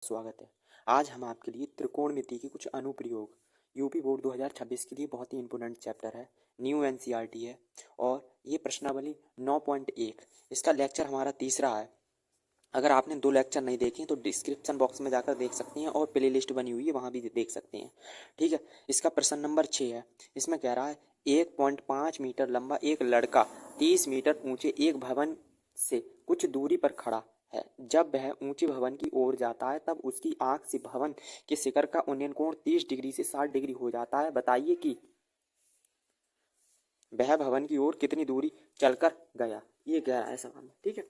स्वागत है। आज हम आपके लिए त्रिकोणमिति के कुछ अनुप्रयोग यूपी बोर्ड 2026 के लिए बहुत ही इंपोर्टेंट चैप्टर है। न्यू एनसीईआरटी है और ये प्रश्नावली 9.1 इसका लेक्चर हमारा तीसरा है। अगर आपने 2 लेक्चर नहीं देखे तो डिस्क्रिप्शन बॉक्स में जाकर देख सकते हैं और प्ले लिस्ट बनी हुई है वहाँ भी देख सकते हैं। ठीक है, इसका प्रश्न नंबर 6 है। इसमें कह रहा है 1.5 मीटर लंबा एक लड़का 30 मीटर ऊंचे एक भवन से कुछ दूरी पर खड़ा है। जब वह ऊंचे भवन की ओर जाता है तब उसकी आंख से भवन के शिखर का उन्नयन कोण 30 डिग्री से 60 डिग्री हो जाता है। बताइए कि वह भवन की ओर कितनी दूरी चलकर गया। ये कह रहा है सवाल में। ठीक है,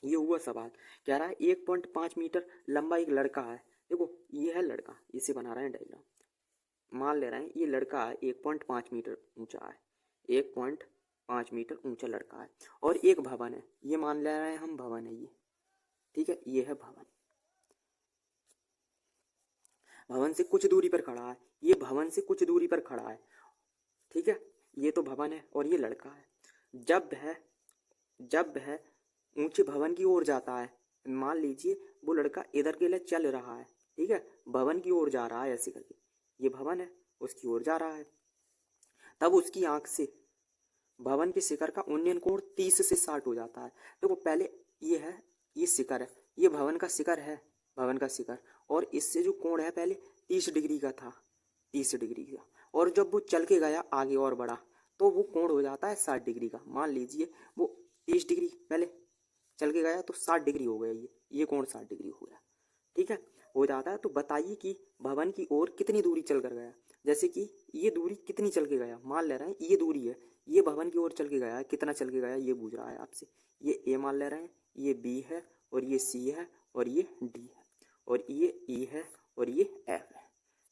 ये हुआ सवाल। कह रहा है 1.5 मीटर लंबा एक लड़का है। देखो ये है लड़का, इसे बना रहे हैं डायग्राम। मान ले रहे हैं ये लड़का है 1.5 मीटर ऊंचा है, 1.5 मीटर ऊंचा लड़का है और एक भवन है। ये मान ले रहे हैं हम भवन है ये। ठीक है, ये है भवन। भवन से कुछ दूरी पर खड़ा है, ये भवन से कुछ दूरी पर खड़ा है। ठीक है, ये तो भवन है और ये लड़का है। जब वह ऊंचे भवन की ओर जाता है, मान लीजिए वो लड़का इधर के लिए चल रहा है। ठीक है, भवन की ओर जा रहा है ऐसे करके, ये भवन है उसकी ओर जा रहा है। तब उसकी आंख से भवन के शिखर का उन्नयन कोण 30 से 60 हो जाता है। देखो पहले ये है, ये शिखर है, ये भवन का शिखर है, भवन का शिखर, और इससे जो कोण है पहले 30 डिग्री का था, 30 डिग्री का। और जब वो चल के गया आगे और बढ़ा तो वो कोण हो जाता है 60 डिग्री का। मान लीजिए वो 30 डिग्री पहले चल के गया तो 60 डिग्री हो गया, ये कोण 60 डिग्री हो गया। ठीक है, हो जाता है। तो बताइए कि भवन की ओर कितनी दूरी चल कर गया। जैसे कि ये दूरी कितनी चल के गया, मान ले रहे हैं ये दूरी है, ये भवन की ओर चल के गया है, कितना चल के गया ये पूछ रहा है आपसे। ये ए मान ले रहे हैं, ये बी है और ये सी है और ये डी है और ये ई है और ये एफ है।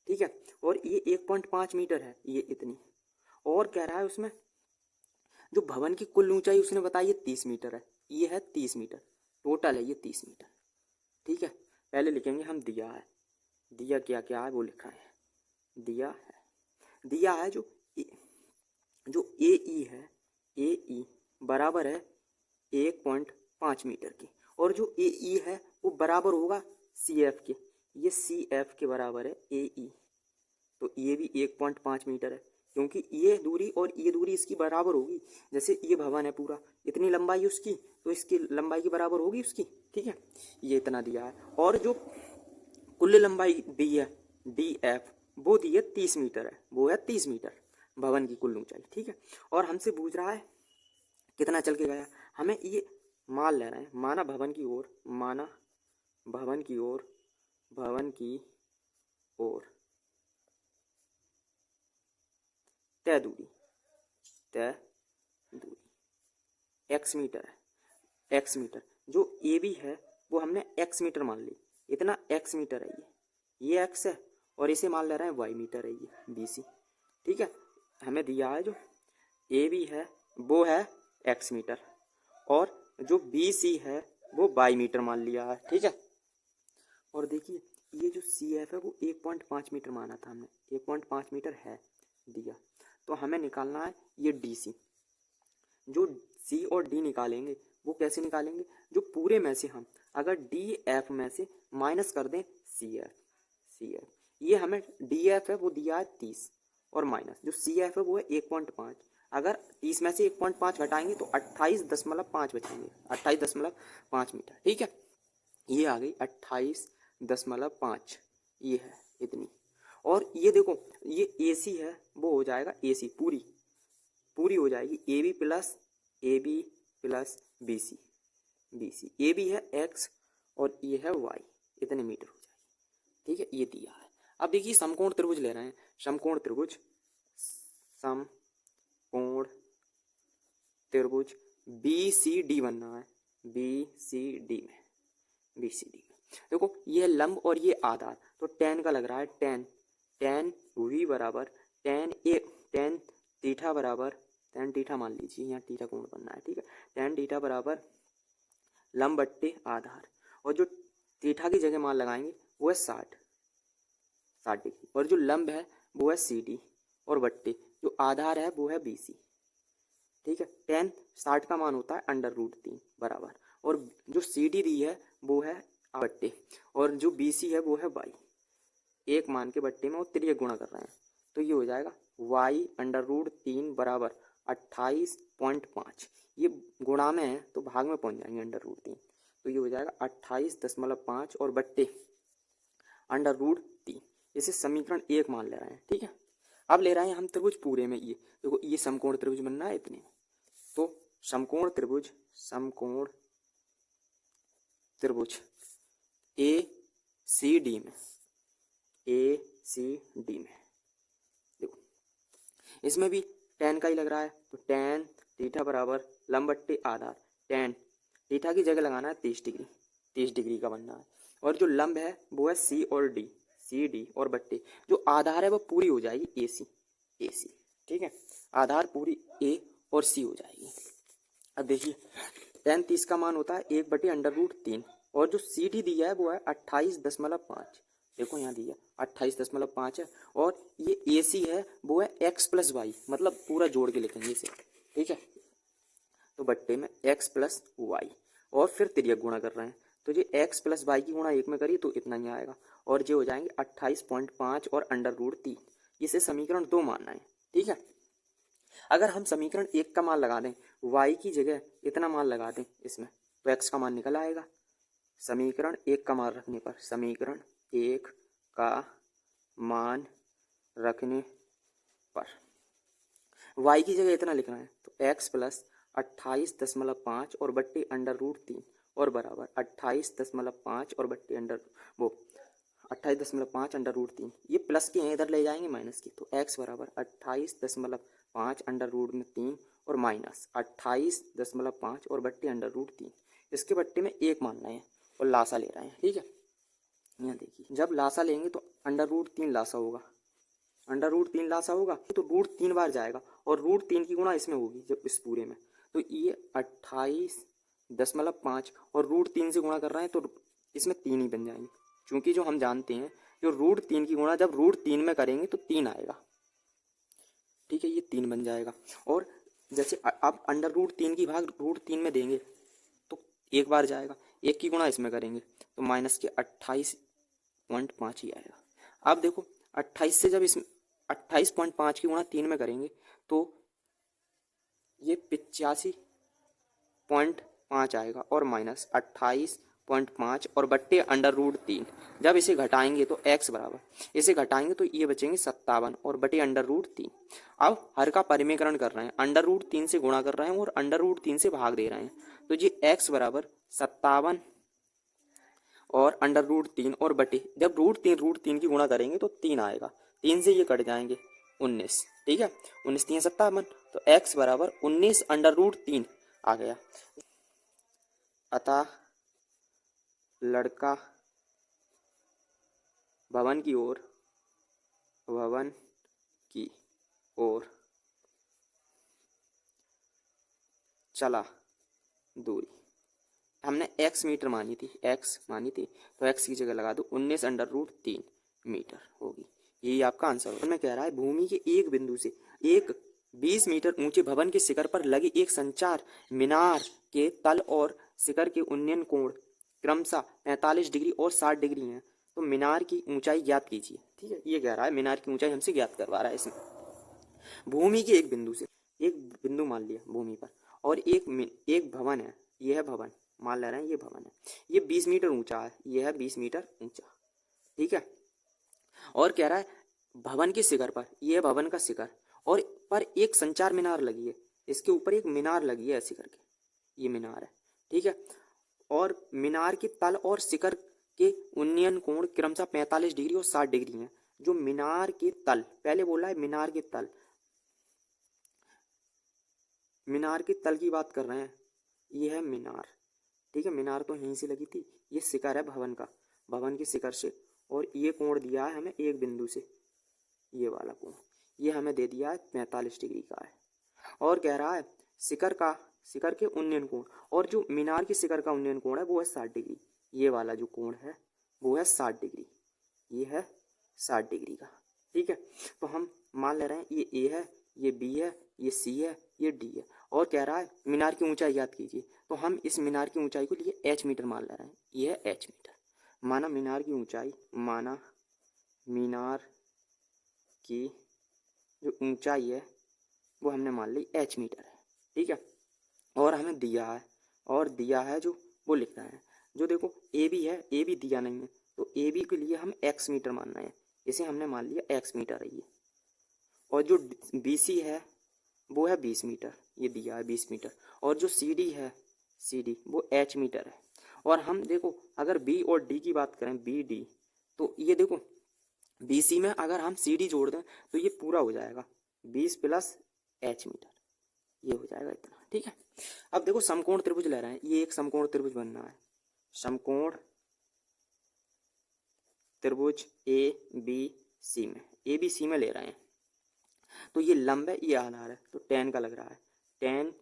ठीक है, और ये 1.5 मीटर है, ये इतनी। और कह रहा है उसमें जो भवन की कुल ऊंचाई उसने बताई 30 मीटर है, ये है 30 मीटर, टोटल है ये 30 मीटर। ठीक है, पहले लिखेंगे हम दिया है, दिया क्या क्या है वो लिखा है। दिया है जो ए ई है, ए ई बराबर है 1.5 मीटर की, और जो ए ई है वो बराबर होगा सी एफ के, ये सी एफ के बराबर है ए ई। तो ये भी 1.5 मीटर है, क्योंकि ये दूरी और ये दूरी इसकी बराबर होगी। जैसे ये भवन है पूरा, इतनी लंबाई उसकी, तो इसकी लंबाई की बराबर होगी उसकी। ठीक है, ये इतना दिया है। और जो कुल लंबाई दी है डी एफ, वो दी है 30 मीटर है, वो है 30 मीटर भवन की कुल ऊंचाई। ठीक है, और हमसे पूछ रहा है कितना चल के गया। हमें ये मान ले रहे हैं, माना भवन की ओर, माना भवन की ओर, भवन की ओर तय दूरी एक्स मीटर है, एक्स मीटर। जो ए बी है वो हमने एक्स मीटर मान ली, इतना एक्स मीटर है ये एक्स है, और इसे मान ले रहे हैं वाई मीटर है ये बी सी। ठीक है, हमें दिया है जो ए बी है वो है एक्स मीटर और जो बी सी है वो वाई मीटर मान लिया है। ठीक है, और देखिए ये जो सी एफ है वो 1.5 मीटर माना था हमने, 1.5 मीटर है दिया। तो हमें निकालना है ये डी सी। जो सी और डी निकालेंगे वो कैसे निकालेंगे, जो पूरे में से हम अगर डी एफ में से माइनस कर दें सी एफ, ये हमें डी एफ है वो दिया है 30 और माइनस जो सी एफ है वो है 1.5। अगर 30 में से 1.5 घटाएंगे तो 28.5 बचेंगे, 28.5 मीटर। ठीक है, ये आ गई 28.5, ये है इतनी। और ये देखो ये ए सी है वो हो जाएगा ए सी पूरी हो जाएगी A B plus B C, A B है एक्स और ये है वाई, इतने मीटर हो जाएगी। ठीक है, ये दिया है। अब देखिए समकोण त्रिभुज ले रहे हैं, समकोण त्रिभुज बी सी डी बनना है, बी सी डी में देखो ये लंब और ये आधार, तो टेन का लग रहा है, टेन वी बराबर टेन थीटा बराबर, टेन थीटा मान लीजिए, यहाँ थीटा कोण बनना है। ठीक है, टेन थीटा बराबर लंब बट्टे आधार, और जो थीटा की जगह मान लगाएंगे वो है 60 डिग्री, और जो लंब है वो है सी डी, और बट्टे जो आधार है वो है बी सी। ठीक है, टेन 60 का मान होता है √3 बराबर, और जो सी डी दी है वो है बट्टे, और जो BC है वो है y, एक मान के बट्टे में और तिर्यक गुणा कर रहे हैं, तो ये हो जाएगा y√3 बराबर 28.5। ये गुणा में है तो भाग में पहुंच जाएंगे √3, तो ये हो जाएगा 28.5 और बट्टे √3। इसे समीकरण 1 मान ले रहे हैं। ठीक है, अब ले रहे हैं हम त्रिभुज पूरे में। ये देखो, ये समकोण त्रिभुज बनना है इतने, तो समकोण त्रिभुज ACD में देखो, इसमें भी tan का ही लग रहा है, तो tan थीटा बराबर लंब बट्टे आधार, tan थीटा की जगह लगाना है 30 डिग्री का बनना है, और जो लंब है वो है CD और बट्टे जो आधार है वो पूरी हो जाएगी AC। ठीक है, आधार पूरी A और C हो जाएगी। अब देखिए, tan 30 का मान होता है 1/√3, और जो CD दिया है वो है 28.5। देखो यहाँ दिया 28.5 है, और ये AC है वो है x + y, मतलब पूरा जोड़ के लिखेंगे इसे। ठीक है, तो बट्टे में x + y, और फिर तिर्यक गुणा कर रहे हैं, तो ये x + y की गुणा 1 में करी तो इतना ही आएगा, और ये हो जाएंगे 28.5 और √3। इसे समीकरण 2 मानना है। ठीक है, अगर हम समीकरण 1 का मान लगा दें, y की जगह इतना मान लगा दें इसमें, तो x का मान निकल आएगा। समीकरण 1 का मान रखने पर, समीकरण 1 का मान रखने पर y की जगह इतना लिखना है, तो x + 28.5 और बट्टे √3 और बराबर 28.5 और बट्टे 28.5 √3। ये प्लस के हैं, इधर ले जाएंगे माइनस की, तो x बराबर 28.5 √3 और माइनस 28.5 और बट्टे √3। इसके बट्टे में 1 मानना है और लासा ले रहे हैं। ठीक है, यहाँ देखिए, जब लासा लेंगे तो √3 लासा होगा, √3 लासा होगा तो √3 बार जाएगा, और √3 की गुणा इसमें होगी जब इस पूरे में, तो ये 28.5 और √3 से गुणा कर रहे हैं तो इसमें 3 ही बन जाएंगे, क्योंकि जो हम जानते हैं जो √3 की गुणा जब √3 में करेंगे तो 3 आएगा। ठीक है, ये 3 बन जाएगा, और जैसे अब √3 की भाग √3 में देंगे तो 1 बार जाएगा, 1 की गुणा इसमें करेंगे तो माइनस के 28.5 ही आएगा। अब देखो, 28 से जब इसमें 28.5 की गुणा 3 में करेंगे तो ये 85.5 आएगा, और माइनस 28.5 और बट्टे √3। जब इसे घटाएंगे तो x बराबर, इसे घटाएंगे तो ये बचेंगे 57 और बटे √3। अब हर का परिमेकरण कर रहे हैं, √3 से गुणा कर रहे हैं और √3 से भाग दे रहे हैं, तो ये x बराबर 57 और √3 और बटे, जब √3 की गुणा करेंगे तो 3 आएगा, 3 से ये कट जाएंगे 19। ठीक है, 19 3 57, तो x बराबर 19 √3 आ गया। अतः लड़का भवन की ओर चला, दूरी हमने x मीटर मानी थी, तो x की जगह लगा दो 19 √3 मीटर होगी। यही आपका आंसर होगा। मैं कह रहा है, भूमि के एक बिंदु से एक 20 मीटर ऊंचे भवन के शिखर पर लगी एक संचार मीनार के तल और शिखर के उन्नयन कोण क्रमशः 45 डिग्री और 60 डिग्री हैं, तो मीनार की ऊंचाई ज्ञात कीजिए। ठीक है, ये कह रहा है मीनार की ऊंचाई हमसे ज्ञात करवा रहा है इसमें। भूमि के एक बिंदु से, एक बिंदु मान लिया भूमि पर, और एक भवन है, यह है भवन, मान ले रहे हैं ये भवन है, ये 20 मीटर ऊंचा है, यह है 20 मीटर ऊंचा। ठीक है, और कह रहा है भवन के शिखर पर, यह भवन का शिखर, और पर एक संचार मीनार लगी है, इसके ऊपर एक मीनार लगी है ऐसे करके, ये मीनार है। ठीक है, और मीनार के तल और शिखर के उन्नयन कोण क्रमशः 45 डिग्री और 60 डिग्री हैं। जो मीनार के तल, पहले बोला है मीनार के तल, मीनार के तल की बात कर रहे हैं, ये है मीनार। ठीक है, मीनार तो यहीं से लगी थी, ये शिखर है भवन का, भवन के शिखर से, और ये कोण दिया है हमें एक बिंदु से, ये वाला कोण ये हमें दे दिया है 45 डिग्री का है, और कह रहा है शिखर के उन्नयन कोण, और जो मीनार के शिखर का उन्नयन कोण है वो है 60 डिग्री, ये वाला जो कोण है वो है 60 डिग्री, ये है 60 डिग्री का। ठीक है, तो हम मान ले रहे हैं ये ए है, ये बी है, ये सी है, ये डी है, और कह रहा है मीनार की ऊंचाई याद कीजिए, तो हम इस मीनार की ऊंचाई को लिए h मीटर मान ले रहे हैं, ये है h मीटर। माना मीनार की ऊंचाई, माना मीनार की जो ऊंचाई है वो हमने मान ली h मीटर है, ठीक है। और हमें दिया है, और दिया है जो वो लिखना है। जो देखो ए बी है, ए बी दिया नहीं है, तो ए बी के लिए हम x मीटर मानना है, इसे हमने मान लिया x मीटर है ये। और जो बी सी है वो है 20 मीटर, ये दिया है 20 मीटर। और जो सी डी है, सी डी वो h मीटर है। और हम देखो अगर बी और डी की बात करें, बी डी, तो ये देखो बी सी में अगर हम सी डी जोड़ दें तो ये पूरा हो जाएगा 20 प्लस h मीटर, ये हो जाएगा इतना, ठीक है। अब देखो समकोण त्रिभुज ले रहे हैं, ये एक समकोण त्रिभुज बनना है, समकोण त्रिभुज ए बी सी में, ए बी सी में ले रहे हैं। तो ये लंब है, ये आधार है, तो tan का लग रहा है, tan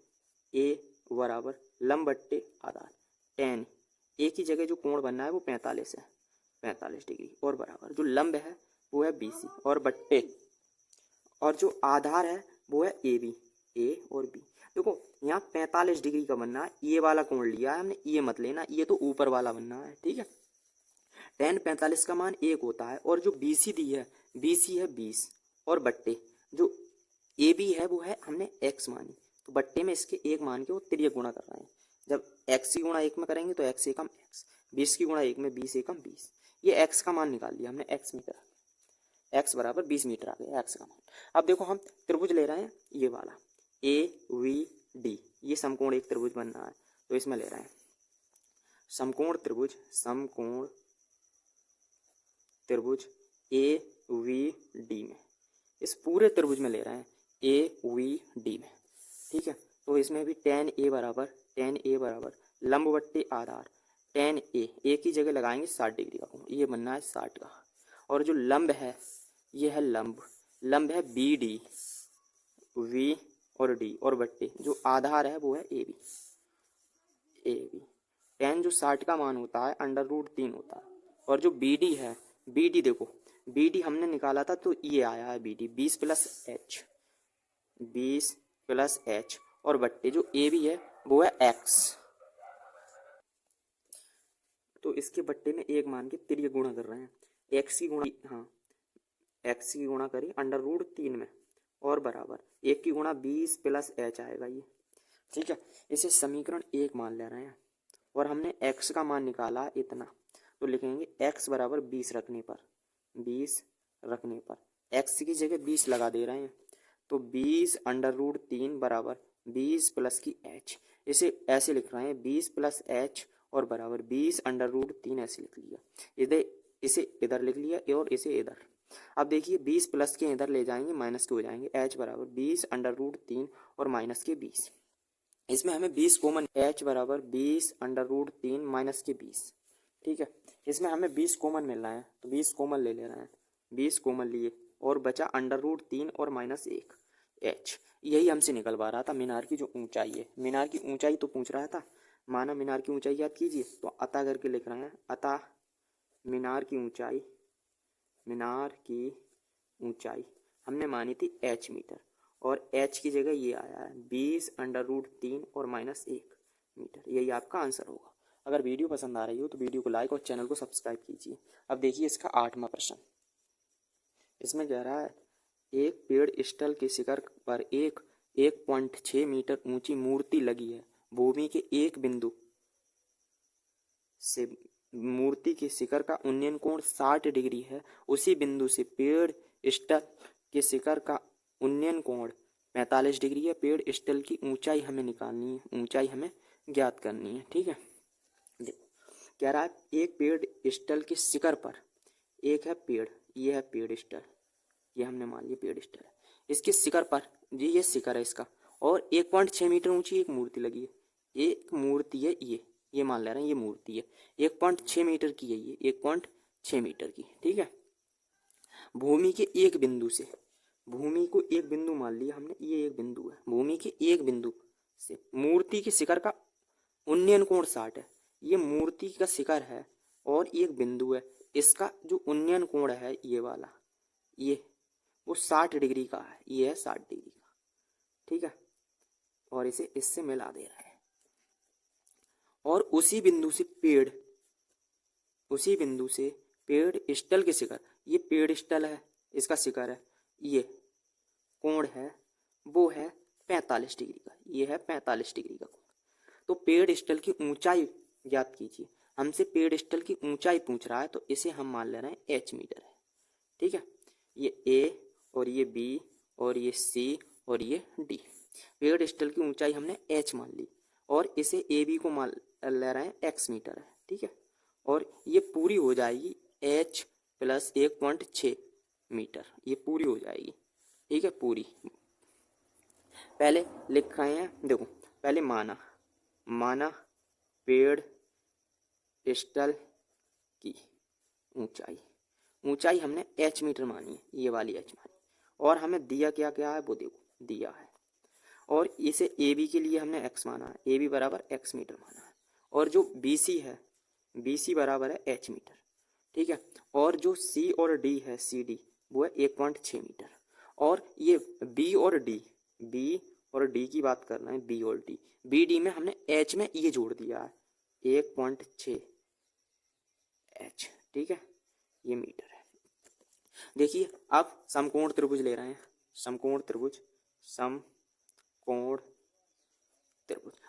ए बराबर लंब बट्टे आधार। tan ए की जगह जो कोण बनना है वो 45 है, 45 डिग्री, और बराबर जो लंब है वो है BC, और बट्टे, और जो आधार है वो है AB, A और B। देखो यहाँ 45 डिग्री का बनना है, ये वाला कोण लिया है हमने, ये मत लेना, ये तो ऊपर वाला बनना है, ठीक है। tan 45 का मान 1 होता है, और जो BC दी है, BC है 20, और बट्टे जो AB है वो है हमने x मानी, तो बट्टे में इसके 1 मान के वो तिर्यक गुणा कर रहे हैं। जब x की गुणा 1 में करेंगे तो x एकम x, 20 की गुणा 1 में 20 एकम 20, ये x का मान निकाल लिया हमने, x मीटर, x बराबर 20 मीटर आ गया x का मान। अब देखो हम त्रिभुज ले रहे हैं ये वाला AVD, ये समकोण एक त्रिभुज बनना है, तो इसमें ले रहे हैं समकोण त्रिभुज, समकोण त्रिभुज AVD में, इस पूरे त्रिभुज में ले रहे हैं AVD में, ठीक है। तो इसमें भी tan A बराबर लंब बट्टे आधार, tan A की जगह लगाएंगे 60 डिग्री का कोण, ये बनना है 60 का। और जो लंब है ये है लंब है BD, V और D, और बट्टे जो आधार है वो है AB। tan जो 60 का मान होता है √3 होता है, और जो BD है, BD देखो BD हमने निकाला था तो ये आया है BD 20 प्लस H, और बट्टे जो AB है वो है X, तो इसके बट्टे में 1 मान के तिर्यक गुणा कर रहे हैं, x की गुणा, हाँ x की गुणा करी √3 में, और बराबर 1 की गुणा 20 प्लस h आएगा ये, ठीक है। इसे समीकरण 1 मान ले रहे हैं, और हमने x का मान निकाला इतना, तो लिखेंगे x बराबर 20 रखने पर x की जगह 20 लगा दे रहे हैं, तो 20 √3 बराबर 20 प्लस की h, इसे ऐसे लिख रहे हैं 20 प्लस h और बराबर 20 √3 ऐसे लिख लिया, इसे इधर लिख लिया और इसे इधर। अब देखिए 20 प्लस के इधर ले जाएंगे माइनस के हो जाएंगे, h बराबर 20 √3 और माइनस के 20, इसमें हमें 20 कॉमन, h बराबर 20 √3 माइनस के 20, ठीक है। इसमें हमें 20 कॉमन मिल रहा है तो 20 कॉमन ले रहे हैं, 20 कॉमन लिए और बचा √3 और माइनस 1 h, यही हमसे निकलवा रहा था मीनार की जो ऊंचाई है। मीनार की ऊंचाई तो पूछ रहा था, माना मीनार की ऊंचाई याद कीजिए, तो अतः करके लिख रहे हैं, अतः मीनार की ऊंचाई हमने मानी थी h मीटर, और h की जगह ये आया है 20 √3 और माइनस 1 मीटर, यही आपका आंसर होगा। अगर वीडियो पसंद आ रही हो तो वीडियो को लाइक और चैनल को सब्सक्राइब कीजिए। अब देखिए इसका 8वां प्रश्न, इसमें कह रहा है एक पेड़ स्थल के शिखर पर 1.6 मीटर ऊंची मूर्ति लगी है, भूमि के एक बिंदु से मूर्ति के शिखर का उन्नयन कोण 60 डिग्री है, उसी बिंदु से पेड़ स्थल के शिखर का उन्नयन कोण 45 डिग्री है। पेड़ स्थल की ऊंचाई हमें निकालनी है, ऊंचाई हमें ज्ञात करनी है, ठीक है। देखो कह रहा है एक पेड़ स्थल के शिखर पर, एक है पेड़, ये है पेड़ स्थल, ये हमने मान लिया पेड़ स्थल है, इसके शिखर पर जी ये शिखर है इसका, और 1.6 मीटर ऊंची एक मूर्ति लगी है, एक मूर्ति है ये मान ले रहे हैं ये मूर्ति है, 1.6 मीटर की है ये, 1.6 मीटर की, ठीक है। भूमि के एक बिंदु से, भूमि को एक बिंदु मान लिया हमने, ये एक बिंदु है, भूमि के एक बिंदु से मूर्ति के शिखर का उन्नयन कोण 60 है, ये मूर्ति का शिखर है और एक बिंदु है, इसका जो उन्नयन कोण है ये वाला, ये वो 60 डिग्री का है, ये है 60 डिग्री का, ठीक है। और इसे इससे मिला दे रहा है, और उसी बिंदु से पेड़ उसी बिंदु से पेड़ स्टल के शिखर, ये पेड़ स्टल है, इसका शिखर है, ये कोण है वो है 45 डिग्री का, ये है 45 डिग्री का कोण। तो पेड़ स्टल की ऊंचाई ज्ञात कीजिए। हमसे पेड़ स्टल की ऊंचाई पूछ रहा है, तो इसे हम मान ले रहे हैं h मीटर है। ठीक है, ये a और ये b और ये c और ये d। पेड़ स्टल की ऊंचाई हमने h मान ली और इसे ab को मान ले रहे हैं x मीटर है। ठीक है, और ये पूरी हो जाएगी h प्लस 1.6 मीटर, ये पूरी हो जाएगी। ठीक है, पूरी पहले लिख रहे हैं। देखो पहले माना पेड़ स्टल की ऊंचाई हमने h मीटर मानी है, ये वाली h मानी, और हमें दिया क्या क्या है वो देखो दिया है, और इसे AB के लिए हमने x माना है, AB बराबर x मीटर माना है, और जो BC है BC बराबर है h मीटर। ठीक है, और जो C और D है CD वो है 1.6 मीटर, और ये B और D की बात कर रहे हैं, B और D, BD में हमने H में ये जोड़ दिया है 1.6 H। ठीक है, ये मीटर है। देखिए अब समकोण त्रिभुज ले रहे हैं, समकोण त्रिभुज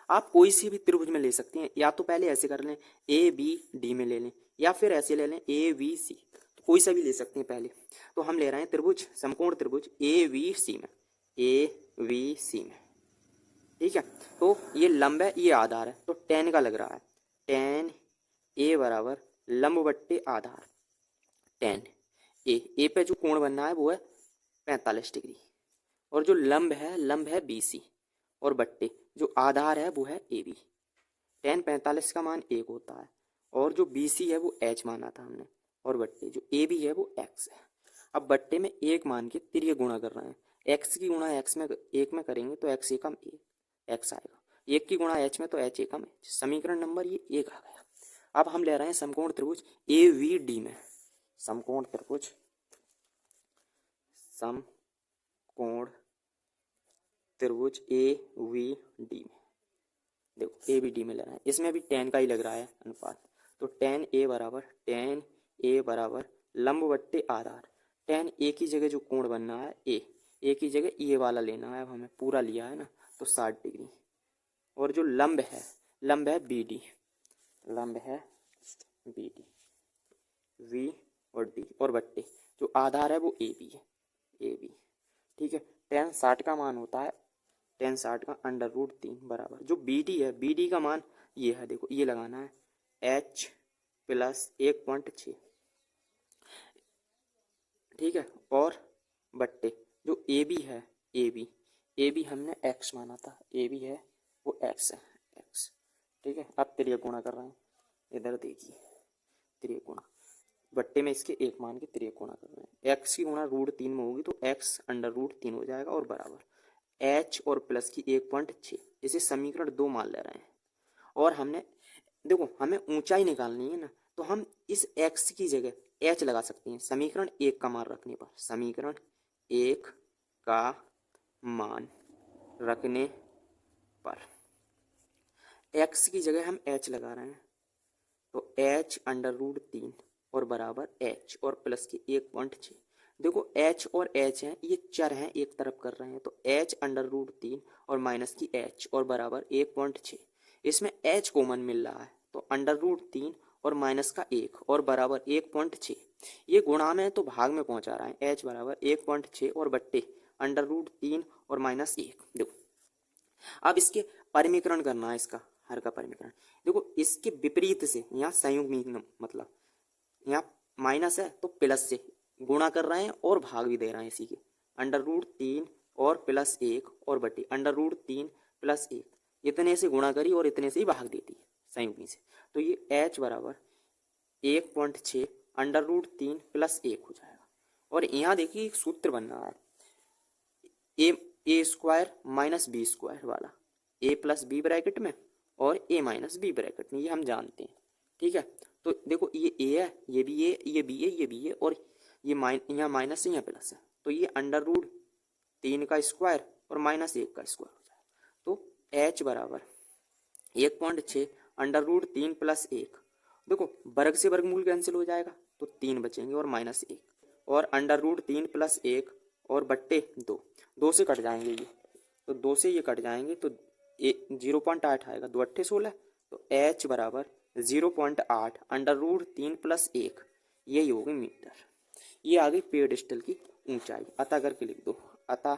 आप कोई सी भी त्रिभुज में ले सकते हैं, या तो पहले ऐसे कर लें ABD में ले लें, या फिर ऐसे ले लें ABC, तो कोई सा भी ले सकते हैं पहले। तो हम ले रहे हैं त्रिभुज, समकोण त्रिभुज AVC में, AVC में। ठीक है, तो ये लंब है, ये आधार है, तो tan का लग रहा है, tan A बराबर लंब बट्टे आधार, tan A पे जो कोण बनना है वो है 45 डिग्री, और जो लंब है BC, और बट्टे जो आधार है वो है AB। tan 45 का मान 1 होता है, और जो BC है वो H माना था हमने, और बट्टे जो AB है वो X है। अब बट्टे में 1 मान के तिर्य गुणा कर रहे हैं, x की गुणा x में 1 में करेंगे तो x एकम x आएगा, 1 की गुणा h में तो h एकम h। समीकरण नंबर ये 1 आ गया। अब हम ले रहे हैं समकोण त्रिभुज AVD में, समकोण त्रिभुज AVD में, देखो AVD में ले रहे हैं, इसमें भी tan का ही लग रहा है अनुपात, तो tan A बराबर लंब बट्टे आधार, tan A की जगह जो कोण बनना है A की जगह ये वाला लेना है, अब हमें पूरा लिया है ना, तो 60 डिग्री, और जो लंब है BD, V और D, और बट्टे जो आधार है वो AB है, AB। ठीक है, tan 60 का मान होता है, tan 60 का √3 बराबर जो BD है, BD का मान ये है, देखो ये लगाना है H प्लस 1.6। ठीक है, और बट्टे जो AB है, AB हमने x माना था, AB है वो x है, x। ठीक है, अब तिर्यक गुणा कर रहे हैं, इधर देखिए तिर्यक गुणा, बट्टे में इसके 1 मान के तिर्यक गुणा कर रहे हैं, x की गुणा √3 में होगी तो x √3 हो जाएगा, और बराबर h और प्लस की 1.6, इसे समीकरण 2 मान ले रहे हैं। और हमने देखो हमें ऊंचाई निकालनी है ना, तो हम इस x की जगह h लगा सकते हैं समीकरण 1 का मान रखने पर, समीकरण 1 का मान रखने पर x की जगह हम h लगा रहे हैं, तो h √3 और बराबर h और प्लस की 1.6। देखो h और h हैं, ये चर हैं, एक तरफ कर रहे हैं, तो h √3 और माइनस की h और बराबर 1.6। इसमें h कॉमन मिल रहा है, तो √3 और माइनस का 1 और बराबर 1.6, ये गुणा में तो भाग में पहुंचा रहा है, h बराबर 1.6 और बट्टे √3 और माइनस 1। देखो अब इसके परिमीकरण करना है, इसका हर का परिमीकरण। देखो इसके विपरीत से यहाँ संयुग्म, मतलब यहाँ माइनस है तो प्लस से गुणा कर रहे हैं और भाग भी दे रहे हैं इसी के, √3 और प्लस 1 और बट्टे √3 प्लस 1, इतने से गुणा करी और इतने से ही भाग देती है संयुग्मी से, तो ये h बराबर 1.6 √3 प्लस 1 हो जाएगा। और यहाँ देखिए एक सूत्र बन रहा है ए स्क्वायर माइनस बी स्क्वायर वाला, a प्लस बी ब्रैकेट में और a माइनस बी ब्रैकेट में, ये हम जानते हैं। ठीक है, तो देखो ये a है, ये भी a, ये भी a, ये भी a, और ये यहाँ माइनस है, यहाँ प्लस है, तो ये √3 का स्क्वायर और माइनस 1 का स्क्वायर हो जाएगा। तो h बराबर 1.6 √3 प्लस 1, देखो वर्ग से वर्गमूल कैंसिल हो जाएगा तो 3 बचेंगे और -1 और √3 + 1 और बट्टे 2, 2 से कट जाएंगे ये, तो 2 से ये कट जाएंगे तो 0.8 आएगा, 2 अट्ठे 16, तो h बराबर 0.8 √3 + 1, यही होगी मीटर। ये आ गई पेड़स्टल की ऊंचाई। अतः करके लिख दो, अतः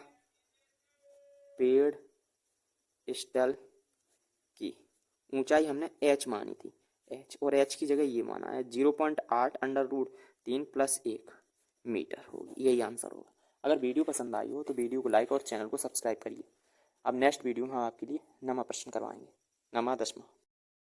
पेड़स्टल की ऊंचाई हमने h मानी थी, h, और h की जगह ये माना है 0.8 √3 + 1 मीटर होगी, यही आंसर होगा। अगर वीडियो पसंद आई हो तो वीडियो को लाइक और चैनल को सब्सक्राइब करिए। अब नेक्स्ट वीडियो में हम आपके लिए नमा प्रश्न करवाएंगे। नमा 10वां।